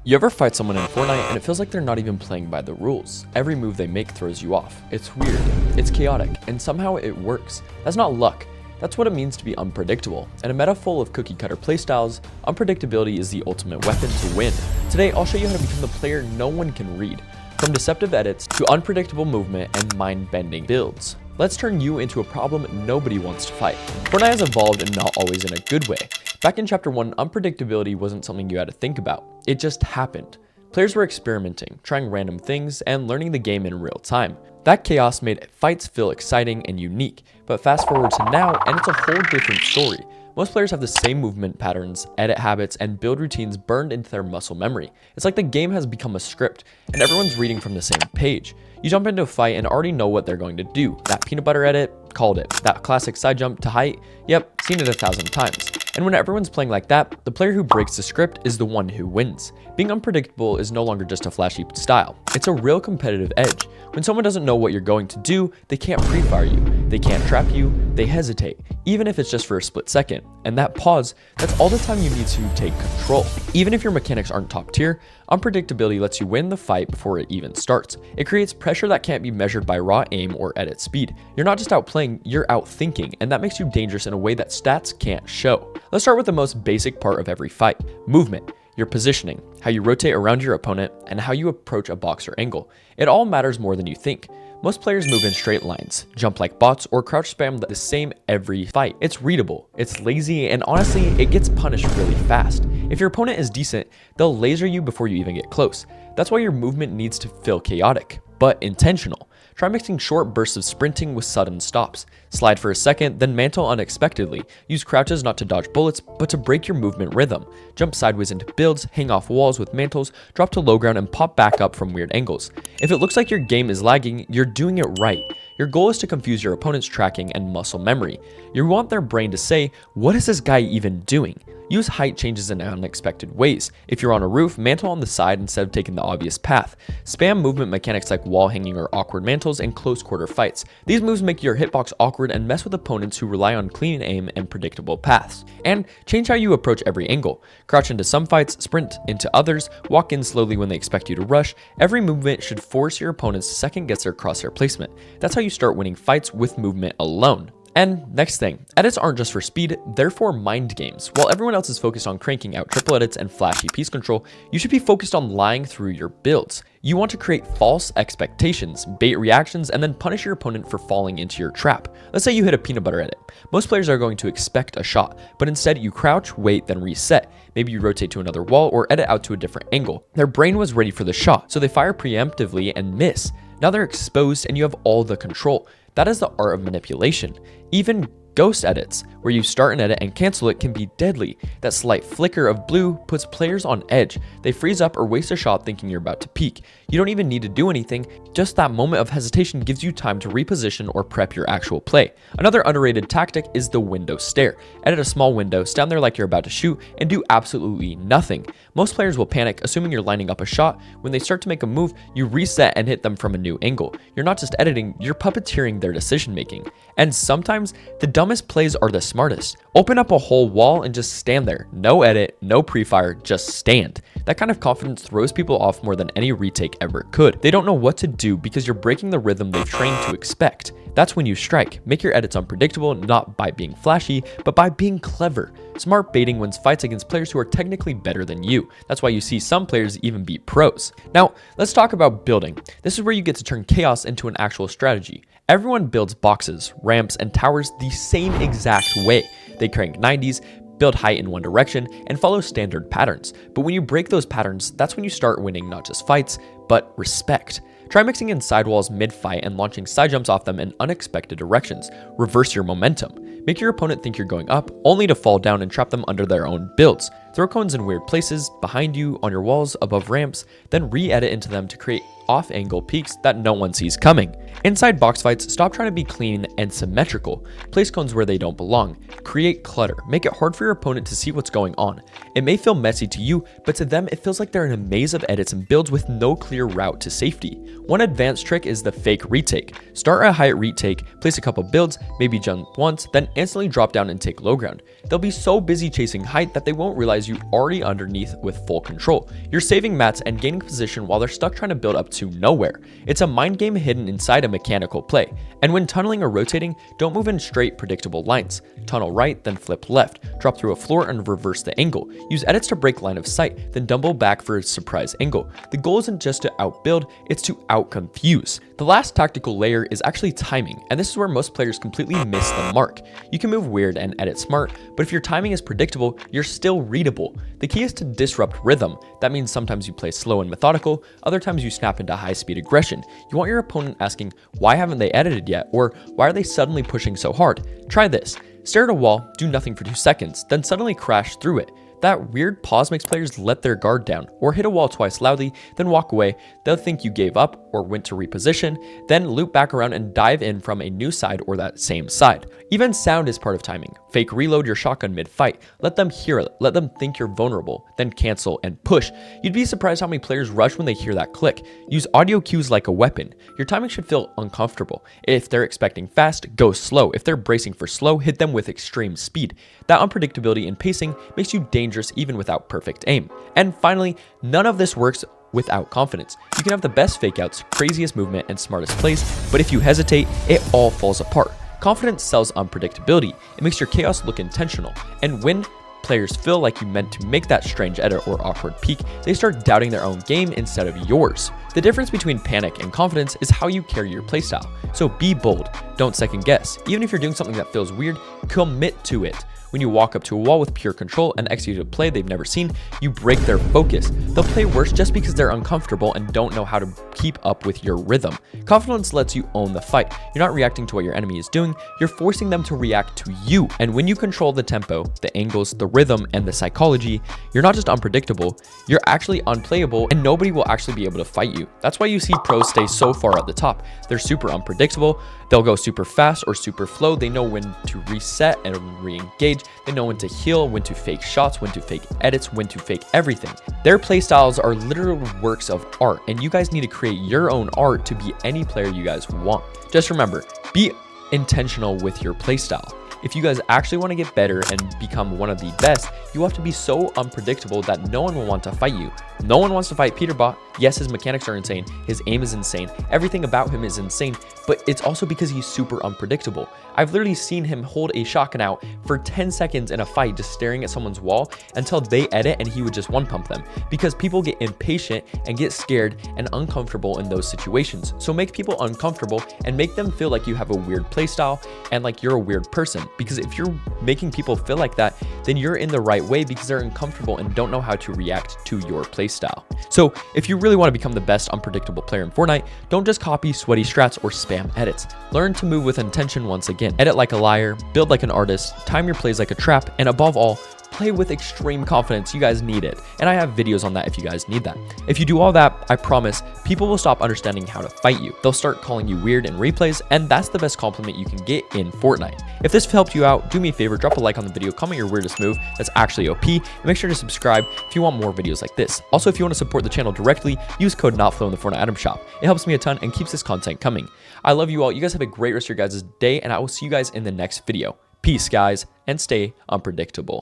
You ever fight someone in Fortnite and it feels like they're not even playing by the rules? Every move they make throws you off. It's weird, it's chaotic, and somehow it works. That's not luck. That's what it means to be unpredictable. In a meta full of cookie-cutter playstyles, unpredictability is the ultimate weapon to win. Today, I'll show you how to become the player no one can read, from deceptive edits to unpredictable movement and mind-bending builds. Let's turn you into a problem nobody wants to fight. Fortnite has evolved and not always in a good way. Back in Chapter 1, unpredictability wasn't something you had to think about. It just happened. Players were experimenting, trying random things, and learning the game in real time. That chaos made fights feel exciting and unique, but fast forward to now, and it's a whole different story. Most players have the same movement patterns, edit habits, and build routines burned into their muscle memory. It's like the game has become a script, and everyone's reading from the same page. You jump into a fight and already know what they're going to do. That peanut butter edit, called it. That classic side jump to height, yep, seen it 1,000 times. And when everyone's playing like that, the player who breaks the script is the one who wins. Being unpredictable is no longer just a flashy style. It's a real competitive edge. When someone doesn't know what you're going to do, they can't pre-fire you, they can't trap you, they hesitate, even if it's just for a split second. And that pause, that's all the time you need to take control. Even if your mechanics aren't top tier, unpredictability lets you win the fight before it even starts. It creates pressure that can't be measured by raw aim or edit speed. You're not just outplaying, you're outthinking, and that makes you dangerous in a way that stats can't show. Let's start with the most basic part of every fight: movement. Your positioning, how you rotate around your opponent, and how you approach a box or angle. It all matters more than you think. Most players move in straight lines, jump like bots, or crouch spam the same every fight. It's readable, it's lazy, and honestly, it gets punished really fast. If your opponent is decent, they'll laser you before you even get close. That's why your movement needs to feel chaotic, but intentional. Try mixing short bursts of sprinting with sudden stops. Slide for a second, then mantle unexpectedly. Use crouches not to dodge bullets, but to break your movement rhythm. Jump sideways into builds, hang off walls with mantles, drop to low ground, and pop back up from weird angles. If it looks like your game is lagging, you're doing it right. Your goal is to confuse your opponent's tracking and muscle memory. You want their brain to say, "What is this guy even doing?" Use height changes in unexpected ways. If you're on a roof, mantle on the side instead of taking the obvious path. Spam movement mechanics like wall hanging or awkward mantles in close quarter fights. These moves make your hitbox awkward and mess with opponents who rely on clean aim and predictable paths. And change how you approach every angle. Crouch into some fights, sprint into others, walk in slowly when they expect you to rush. Every movement should force your opponents to second guess their crosshair placement. That's how you start winning fights with movement alone. And next thing, edits aren't just for speed, they're for mind games. While everyone else is focused on cranking out triple edits and flashy piece control, you should be focused on lying through your builds. You want to create false expectations, bait reactions, and then punish your opponent for falling into your trap. Let's say you hit a peanut butter edit. Most players are going to expect a shot, but instead you crouch, wait, then reset. Maybe you rotate to another wall or edit out to a different angle. Their brain was ready for the shot, so they fire preemptively and miss. Now they're exposed and you have all the control. That is the art of manipulation. Even ghost edits, where you start an edit and cancel it, can be deadly. That slight flicker of blue puts players on edge. They freeze up or waste a shot thinking you're about to peek. You don't even need to do anything, just that moment of hesitation gives you time to reposition or prep your actual play. Another underrated tactic is the window stare. Edit a small window, stand there like you're about to shoot, and do absolutely nothing. Most players will panic, assuming you're lining up a shot. When they start to make a move, you reset and hit them from a new angle. You're not just editing, you're puppeteering their decision making. And sometimes, the dumbest plays are the smartest. Open up a whole wall and just stand there. No edit, no pre-fire, just stand. That kind of confidence throws people off more than any retake ever could. They don't know what to do because you're breaking the rhythm they've trained to expect. That's when you strike. Make your edits unpredictable, not by being flashy, but by being clever. Smart baiting wins fights against players who are technically better than you. That's why you see some players even beat pros. Now, let's talk about building. This is where you get to turn chaos into an actual strategy. Everyone builds boxes, ramps, and towers the same exact way. They crank 90s, build height in one direction, and follow standard patterns. But when you break those patterns, that's when you start winning not just fights, but respect. Try mixing in sidewalls mid-fight and launching side jumps off them in unexpected directions. Reverse your momentum. Make your opponent think you're going up, only to fall down and trap them under their own builds. Throw cones in weird places, behind you, on your walls, above ramps, then re-edit into them to create off-angle peaks that no one sees coming. Inside box fights, stop trying to be clean and symmetrical. Place cones where they don't belong. Create clutter. Make it hard for your opponent to see what's going on. It may feel messy to you, but to them it feels like they're in a maze of edits and builds with no clear route to safety. One advanced trick is the fake retake. Start a height retake, place a couple builds, maybe jump once, then instantly drop down and take low ground. They'll be so busy chasing height that they won't realize has you already underneath with full control. You're saving mats and gaining position while they're stuck trying to build up to nowhere. It's a mind game hidden inside a mechanical play. And when tunneling or rotating, don't move in straight, predictable lines. Tunnel right, then flip left. Drop through a floor and reverse the angle. Use edits to break line of sight, then double back for a surprise angle. The goal isn't just to outbuild, it's to outconfuse. The last tactical layer is actually timing, and this is where most players completely miss the mark. You can move weird and edit smart, but if your timing is predictable, you're still readable. The key is to disrupt rhythm. That means sometimes you play slow and methodical, other times you snap into high-speed aggression. You want your opponent asking, why haven't they edited yet? Or why are they suddenly pushing so hard? Try this. Stare at a wall, do nothing for 2 seconds, then suddenly crash through it. That weird pause makes players let their guard down, or hit a wall twice loudly, then walk away. They'll think you gave up or went to reposition, then loop back around and dive in from a new side or that same side. Even sound is part of timing. Fake reload your shotgun mid-fight. Let them hear it. Let them think you're vulnerable, then cancel and push. You'd be surprised how many players rush when they hear that click. Use audio cues like a weapon. Your timing should feel uncomfortable. If they're expecting fast, go slow. If they're bracing for slow, hit them with extreme speed. That unpredictability in pacing makes you dangerous even without perfect aim. And finally, none of this works without confidence. You can have the best fake outs, craziest movement, and smartest plays, but if you hesitate, it all falls apart. Confidence sells unpredictability. It makes your chaos look intentional. And when players feel like you meant to make that strange edit or awkward peek, they start doubting their own game instead of yours. The difference between panic and confidence is how you carry your playstyle. So be bold, don't second guess. Even if you're doing something that feels weird, commit to it. When you walk up to a wall with pure control and execute a play they've never seen, you break their focus. They'll play worse just because they're uncomfortable and don't know how to keep up with your rhythm. Confidence lets you own the fight. You're not reacting to what your enemy is doing, you're forcing them to react to you. And when you control the tempo, the angles, the rhythm, and the psychology, you're not just unpredictable, you're actually unplayable, and nobody will actually be able to fight you. That's why you see pros stay so far at the top. They're super unpredictable, they'll go super fast or super flow, they know when to reset and re-engage, they know when to heal, when to fake shots, when to fake edits, when to fake everything. Their playstyles are literal works of art, and you guys need to create your own art to be any player you guys want. Just remember, be intentional with your playstyle. If you guys actually want to get better and become one of the best, you have to be so unpredictable that no one will want to fight you. No one wants to fight Peterbot. Yes, his mechanics are insane, his aim is insane, everything about him is insane, but it's also because he's super unpredictable. I've literally seen him hold a shotgun out for 10 seconds in a fight just staring at someone's wall until they edit and he would just one pump them, because people get impatient and get scared and uncomfortable in those situations. So make people uncomfortable and make them feel like you have a weird playstyle and like you're a weird person, because if you're making people feel like that, then you're in the right way, because they're uncomfortable and don't know how to react to your playstyle. So if you really want to become the best unpredictable player in Fortnite, don't just copy sweaty strats or spam edits. Learn to move with intention once again. Edit like a liar, build like an artist, time your plays like a trap, and above all, play with extreme confidence. You guys need it. And I have videos on that if you guys need that. If you do all that, I promise people will stop understanding how to fight you. They'll start calling you weird in replays, and that's the best compliment you can get in Fortnite. If this helped you out, do me a favor, drop a like on the video, comment your weirdest move that's actually OP, and make sure to subscribe if you want more videos like this. Also, if you want to support the channel directly, use code NOTFLOW in the Fortnite item shop. It helps me a ton and keeps this content coming. I love you all. You guys have a great rest of your guys' day, and I will see you guys in the next video. Peace, guys, and stay unpredictable.